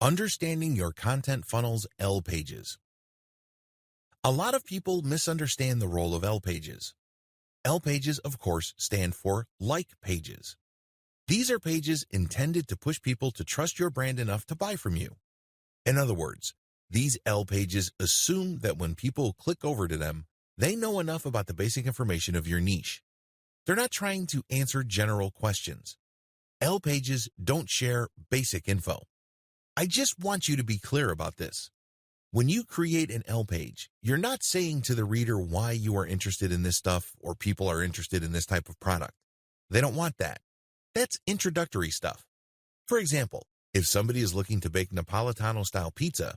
Understanding your content funnel's L pages. A lot of people misunderstand the role of L pages. L pages, of course, stand for like pages. These are pages intended to push people to trust your brand enough to buy from you. In other words, these L pages assume that when people click over to them, they know enough about the basic information of your niche. They're not trying to answer general questions. L pages don't share basic info. I just want you to be clear about this. When you create an L page, you're not saying to the reader why you are interested in this stuff or people are interested in this type of product. They don't want that. That's introductory stuff. For example, if somebody is looking to bake Napolitano-style pizza,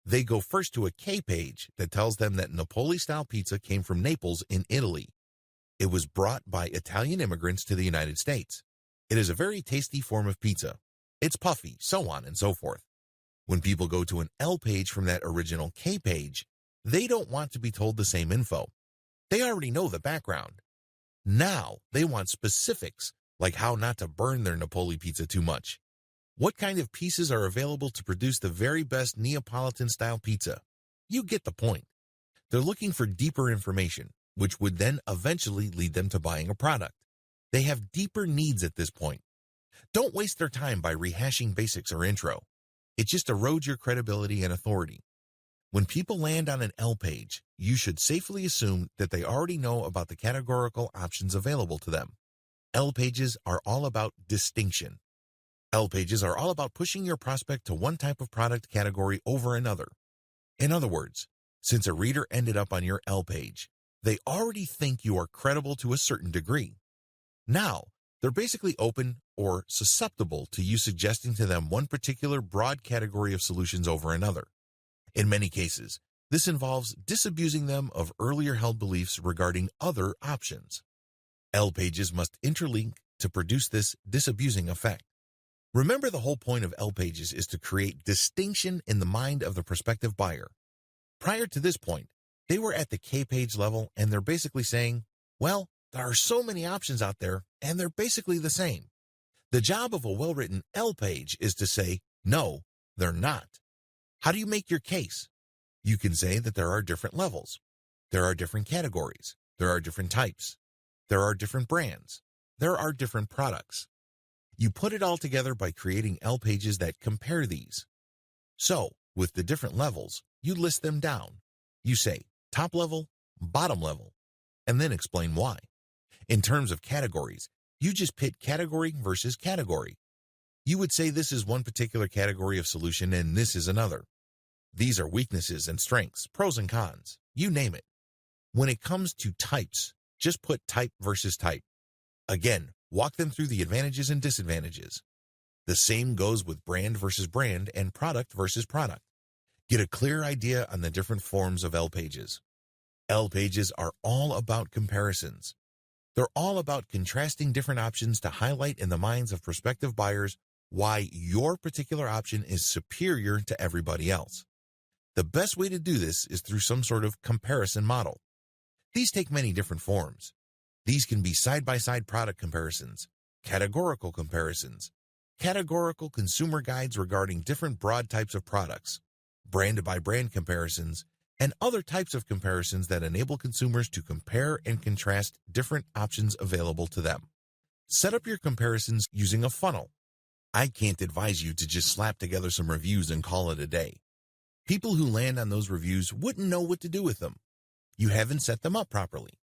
they go first to a K page that tells them that Napoli-style pizza came from Naples in Italy. It was brought by Italian immigrants to the United States. It is a very tasty form of pizza. It's puffy, so on and so forth. When people go to an L page from that original K page, they don't want to be told the same info. They already know the background. Now they want specifics, like how not to burn their Napoli pizza too much. What kind of pieces are available to produce the very best Neapolitan-style pizza? You get the point. They're looking for deeper information, which would then eventually lead them to buying a product. They have deeper needs at this point. Don't waste their time by rehashing basics or intro. It just erodes your credibility and authority. When people land on an L page, you should safely assume that they already know about the categorical options available to them. L pages are all about distinction. L pages are all about pushing your prospect to one type of product category over another. In other words, since a reader ended up on your L page, they already think you are credible to a certain degree. Now, they're basically open or susceptible to you suggesting to them one particular broad category of solutions over another. In many cases, this involves disabusing them of earlier held beliefs regarding other options. L pages must interlink to produce this disabusing effect. Remember, the whole point of L pages is to create distinction in the mind of the prospective buyer. Prior to this point, they were at the K page level and they're basically saying, well, there are so many options out there and they're basically the same. The job of a well-written L page is to say, no, they're not. How do you make your case? You can say that there are different levels. There are different categories. There are different types. There are different brands. There are different products. You put it all together by creating L pages that compare these. So, with the different levels, you list them down. You say top level, bottom level, and then explain why. In terms of categories, you just pit category versus category. You would say this is one particular category of solution and this is another. These are weaknesses and strengths, pros and cons, you name it. When it comes to types, just put type versus type. Again, walk them through the advantages and disadvantages. The same goes with brand versus brand and product versus product. Get a clear idea on the different forms of L pages. L pages are all about comparisons. They're all about contrasting different options to highlight in the minds of prospective buyers why your particular option is superior to everybody else. The best way to do this is through some sort of comparison model. These take many different forms. These can be side-by-side product comparisons, categorical comparisons, categorical consumer guides regarding different broad types of products, brand-by-brand comparisons, and other types of comparisons that enable consumers to compare and contrast different options available to them. Set up your comparisons using a funnel. I can't advise you to just slap together some reviews and call it a day. People who land on those reviews wouldn't know what to do with them. You haven't set them up properly.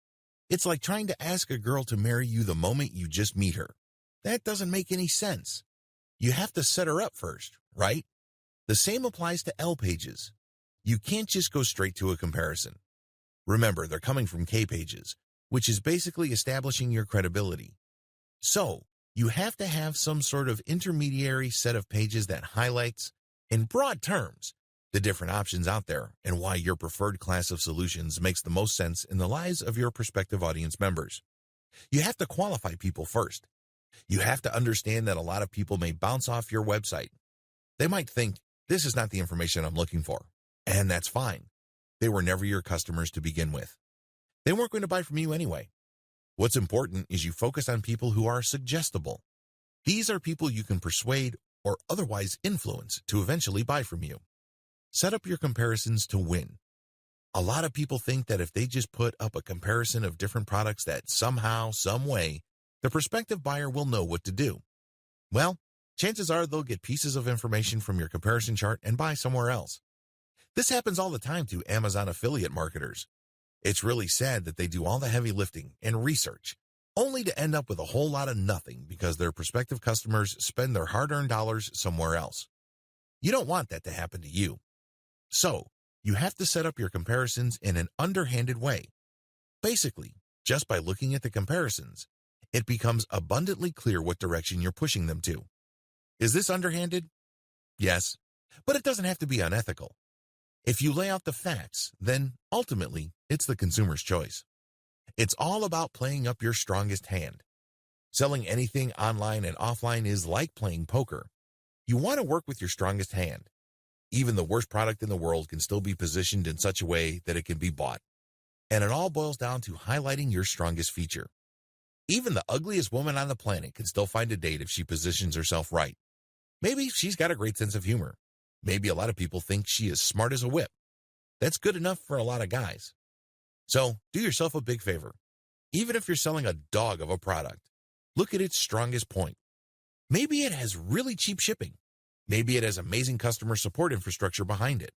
It's like trying to ask a girl to marry you the moment you just meet her. That doesn't make any sense. You have to set her up first, right? The same applies to L pages. You can't just go straight to a comparison. Remember, they're coming from K pages, which is basically establishing your credibility. So, you have to have some sort of intermediary set of pages that highlights, in broad terms, the different options out there and why your preferred class of solutions makes the most sense in the lives of your prospective audience members. You have to qualify people first. You have to understand that a lot of people may bounce off your website. They might think, this is not the information I'm looking for. And that's fine. They were never your customers to begin with. They weren't going to buy from you anyway. What's important is you focus on people who are suggestible. These are people you can persuade or otherwise influence to eventually buy from you. Set up your comparisons to win. A lot of people think that if they just put up a comparison of different products that somehow, some way, the prospective buyer will know what to do. Well, chances are they'll get pieces of information from your comparison chart and buy somewhere else. This happens all the time to Amazon affiliate marketers. It's really sad that they do all the heavy lifting and research, only to end up with a whole lot of nothing because their prospective customers spend their hard-earned dollars somewhere else. You don't want that to happen to you. So, you have to set up your comparisons in an underhanded way. Basically, just by looking at the comparisons, it becomes abundantly clear what direction you're pushing them to. Is this underhanded? Yes, but it doesn't have to be unethical. If you lay out the facts, then ultimately, it's the consumer's choice. It's all about playing up your strongest hand. Selling anything online and offline is like playing poker. You want to work with your strongest hand. Even the worst product in the world can still be positioned in such a way that it can be bought. And it all boils down to highlighting your strongest feature. Even the ugliest woman on the planet can still find a date if she positions herself right. Maybe she's got a great sense of humor. Maybe a lot of people think she is smart as a whip. That's good enough for a lot of guys. So, do yourself a big favor. Even if you're selling a dog of a product, look at its strongest point. Maybe it has really cheap shipping. Maybe it has amazing customer support infrastructure behind it.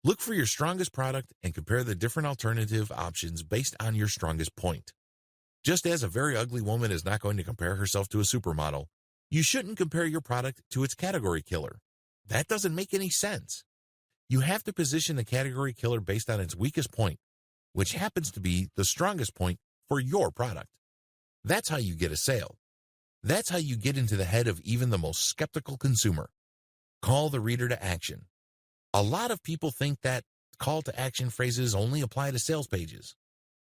Look for your strongest product and compare the different alternative options based on your strongest point. Just as a very ugly woman is not going to compare herself to a supermodel, you shouldn't compare your product to its category killer. That doesn't make any sense. You have to position the category killer based on its weakest point, which happens to be the strongest point for your product. That's how you get a sale. That's how you get into the head of even the most skeptical consumer. Call the reader to action. A lot of people think that call to action phrases only apply to sales pages.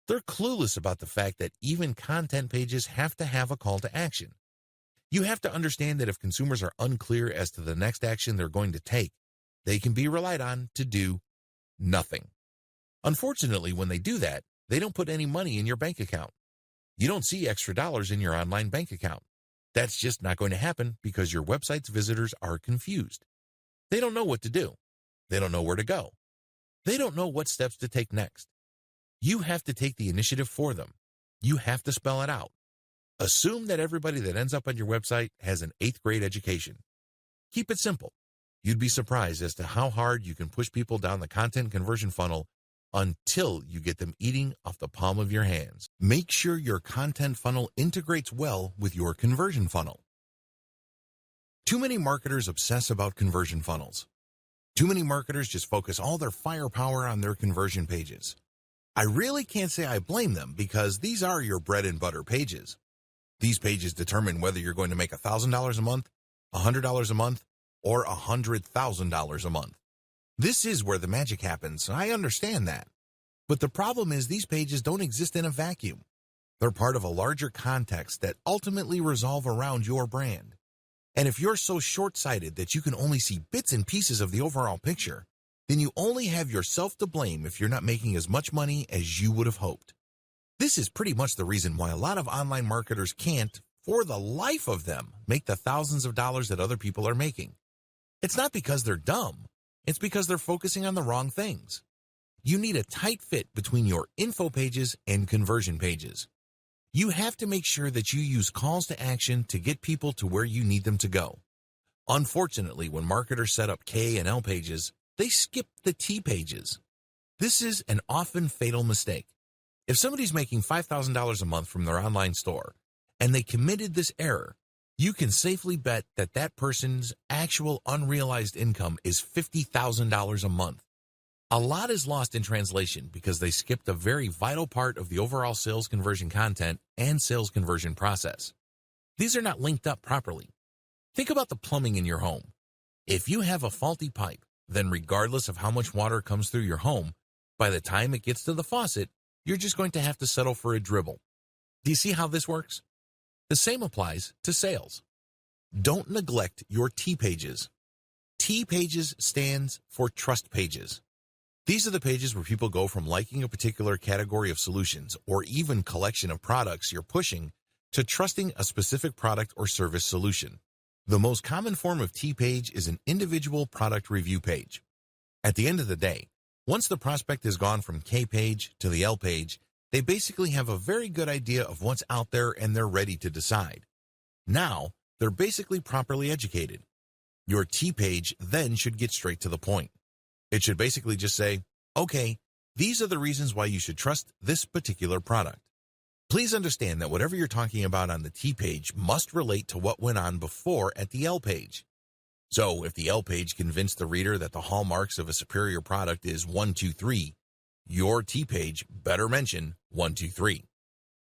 They're clueless about the fact that even content pages have to have a call to action. You have to understand that if consumers are unclear as to the next action they're going to take, they can be relied on to do nothing. Unfortunately, when they do that, they don't put any money in your bank account. You don't see extra dollars in your online bank account. That's just not going to happen because your website's visitors are confused. They don't know what to do. They don't know where to go. They don't know what steps to take next. You have to take the initiative for them. You have to spell it out. Assume that everybody that ends up on your website has an 8th grade education. Keep it simple. You'd be surprised as to how hard you can push people down the content conversion funnel until you get them eating off the palm of your hands. Make sure your content funnel integrates well with your conversion funnel. Too many marketers obsess about conversion funnels. Too many marketers just focus all their firepower on their conversion pages. I really can't say I blame them because these are your bread and butter pages. These pages determine whether you're going to make $1,000 a month, $100 a month, or $100,000 a month. This is where the magic happens. I understand that. But the problem is these pages don't exist in a vacuum. They're part of a larger context that ultimately revolve around your brand. And if you're so short-sighted that you can only see bits and pieces of the overall picture, then you only have yourself to blame if you're not making as much money as you would have hoped. This is pretty much the reason why a lot of online marketers can't, for the life of them, make the thousands of dollars that other people are making. It's not because they're dumb. It's because they're focusing on the wrong things. You need a tight fit between your info pages and conversion pages. You have to make sure that you use calls to action to get people to where you need them to go. Unfortunately, when marketers set up K and L pages, they skip the T pages. This is an often fatal mistake. If somebody's making $5,000 a month from their online store, and they committed this error, you can safely bet that that person's actual unrealized income is $50,000 a month. A lot is lost in translation because they skipped a very vital part of the overall sales conversion content and sales conversion process. These are not linked up properly. Think about the plumbing in your home. If you have a faulty pipe, then regardless of how much water comes through your home, by the time it gets to the faucet, you're just going to have to settle for a dribble. Do you see how this works? The same applies to sales. Don't neglect your T pages. T pages stands for trust pages. These are the pages where people go from liking a particular category of solutions or even collection of products you're pushing to trusting a specific product or service solution. The most common form of T-page is an individual product review page. At the end of the day, once the prospect has gone from K-page to the L-page, they basically have a very good idea of what's out there and they're ready to decide. Now, they're basically properly educated. Your T-page then should get straight to the point. It should basically just say, okay, these are the reasons why you should trust this particular product. Please understand that whatever you're talking about on the T-page must relate to what went on before at the L-page. So if the L-page convinced the reader that the hallmarks of a superior product is 1, 2, 3, your T-page better mention 1, 2, 3.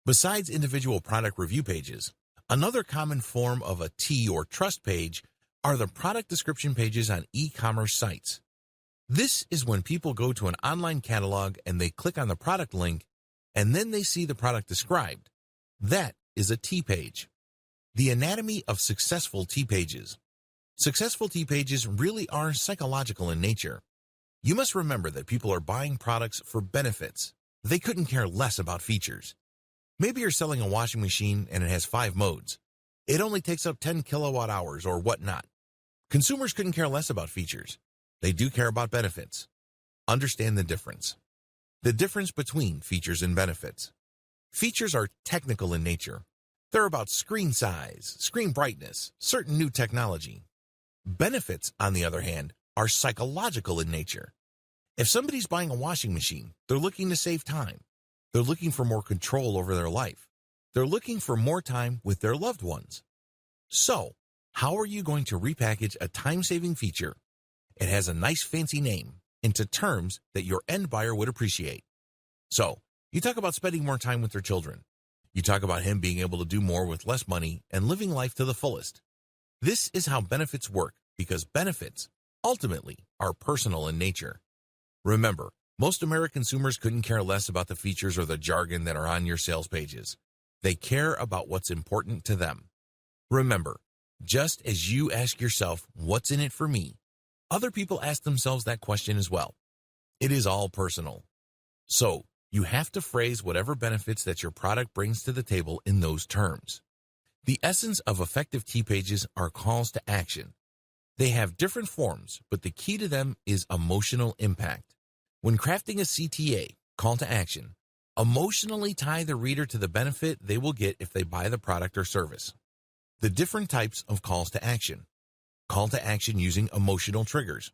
Besides individual product review pages, another common form of a T or trust page are the product description pages on e-commerce sites. This is when people go to an online catalog and they click on the product link and then they see the product described. That is a T-page. The anatomy of successful T-pages. Successful T-pages really are psychological in nature. You must remember that people are buying products for benefits. They couldn't care less about features. Maybe you're selling a washing machine and it has 5 modes. It only takes up 10 kilowatt hours or whatnot. Consumers couldn't care less about features. They do care about benefits. Understand the difference. The difference between features and benefits. Features are technical in nature. They're about screen size, screen brightness, certain new technology. Benefits, on the other hand, are psychological in nature. If somebody's buying a washing machine, they're looking to save time. They're looking for more control over their life. They're looking for more time with their loved ones. So, how are you going to repackage a time-saving feature? It has a nice fancy name into terms that your end buyer would appreciate. So, you talk about spending more time with their children. You talk about him being able to do more with less money and living life to the fullest. This is how benefits work, because benefits, ultimately, are personal in nature. Remember, most American consumers couldn't care less about the features or the jargon that are on your sales pages. They care about what's important to them. Remember, just as you ask yourself, what's in it for me? Other people ask themselves that question as well. It is all personal. So, you have to phrase whatever benefits that your product brings to the table in those terms. The essence of effective T-pages are calls to action. They have different forms, but the key to them is emotional impact. When crafting a CTA, call to action, emotionally tie the reader to the benefit they will get if they buy the product or service. The different types of calls to action. Call to action using emotional triggers.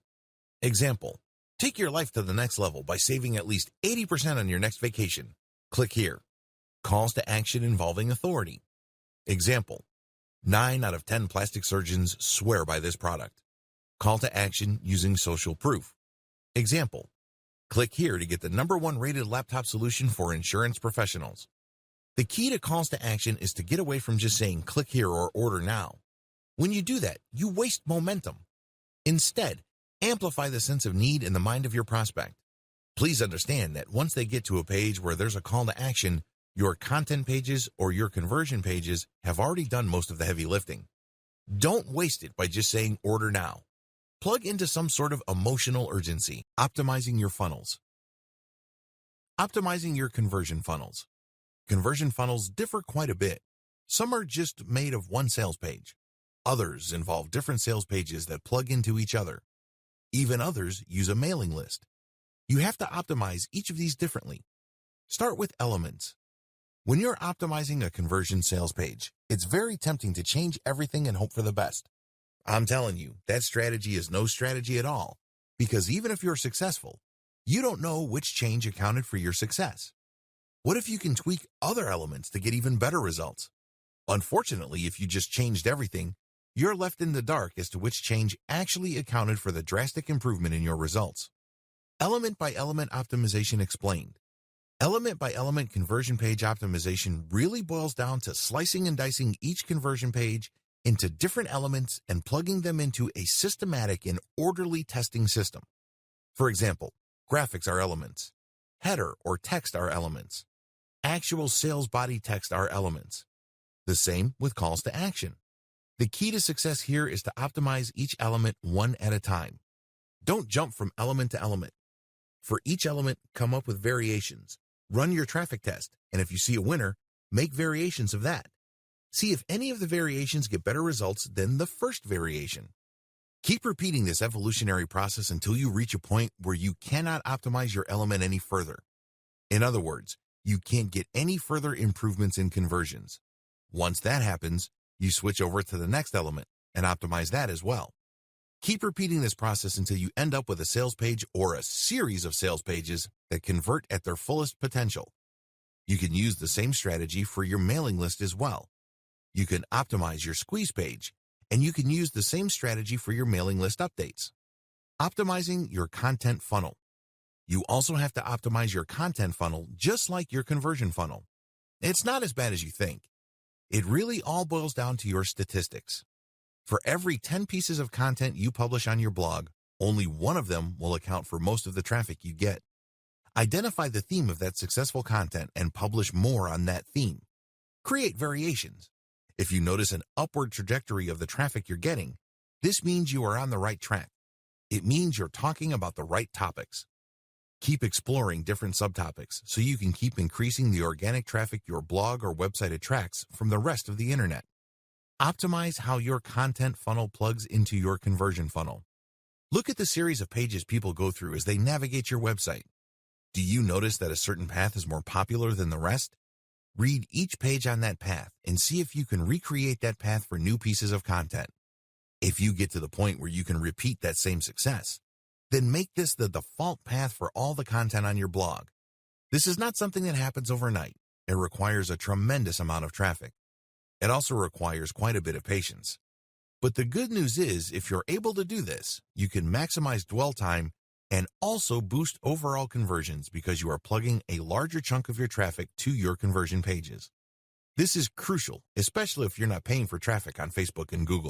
Example, take your life to the next level by saving at least 80% on your next vacation. Click here. Calls to action involving authority. Example, 9 out of 10 plastic surgeons swear by this product. Call to action using social proof. Example, click here to get the #1 rated laptop solution for insurance professionals. The key to calls to action is to get away from just saying click here or order now. When you do that, you waste momentum. Instead, amplify the sense of need in the mind of your prospect. Please understand that once they get to a page where there's a call to action, your content pages or your conversion pages have already done most of the heavy lifting. Don't waste it by just saying order now. Plug into some sort of emotional urgency. Optimizing your funnels. Optimizing your conversion funnels. Conversion funnels differ quite a bit. Some are just made of one sales page. Others involve different sales pages that plug into each other. Even others use a mailing list. You have to optimize each of these differently. Start with elements. When you're optimizing a conversion sales page, it's very tempting to change everything and hope for the best. I'm telling you, that strategy is no strategy at all, because even if you're successful, you don't know which change accounted for your success. What if you can tweak other elements to get even better results? Unfortunately, if you just changed everything, you're left in the dark as to which change actually accounted for the drastic improvement in your results. Element by element optimization explained. Element by element conversion page optimization really boils down to slicing and dicing each conversion page into different elements and plugging them into a systematic and orderly testing system. For example, graphics are elements. Header or text are elements. Actual sales body text are elements. The same with calls to action. The key to success here is to optimize each element one at a time. Don't jump from element to element. For each element, come up with variations. Run your traffic test, and if you see a winner, make variations of that. See if any of the variations get better results than the first variation. Keep repeating this evolutionary process until you reach a point where you cannot optimize your element any further. In other words, you can't get any further improvements in conversions. Once that happens, you switch over to the next element and optimize that as well. Keep repeating this process until you end up with a sales page or a series of sales pages that convert at their fullest potential. You can use the same strategy for your mailing list as well. You can optimize your squeeze page, and you can use the same strategy for your mailing list updates. Optimizing your content funnel. You also have to optimize your content funnel just like your conversion funnel. It's not as bad as you think. It really all boils down to your statistics. For every 10 pieces of content you publish on your blog, only one of them will account for most of the traffic you get. Identify the theme of that successful content and publish more on that theme. Create variations. If you notice an upward trajectory of the traffic you're getting, this means you are on the right track. It means you're talking about the right topics. Keep exploring different subtopics so you can keep increasing the organic traffic your blog or website attracts from the rest of the internet. Optimize how your content funnel plugs into your conversion funnel. Look at the series of pages people go through as they navigate your website. Do you notice that a certain path is more popular than the rest? Read each page on that path and see if you can recreate that path for new pieces of content. If you get to the point where you can repeat that same success, then make this the default path for all the content on your blog. This is not something that happens overnight. It requires a tremendous amount of traffic. It also requires quite a bit of patience. But the good news is, if you're able to do this, you can maximize dwell time and also boost overall conversions because you are plugging a larger chunk of your traffic to your conversion pages. This is crucial, especially if you're not paying for traffic on Facebook and Google.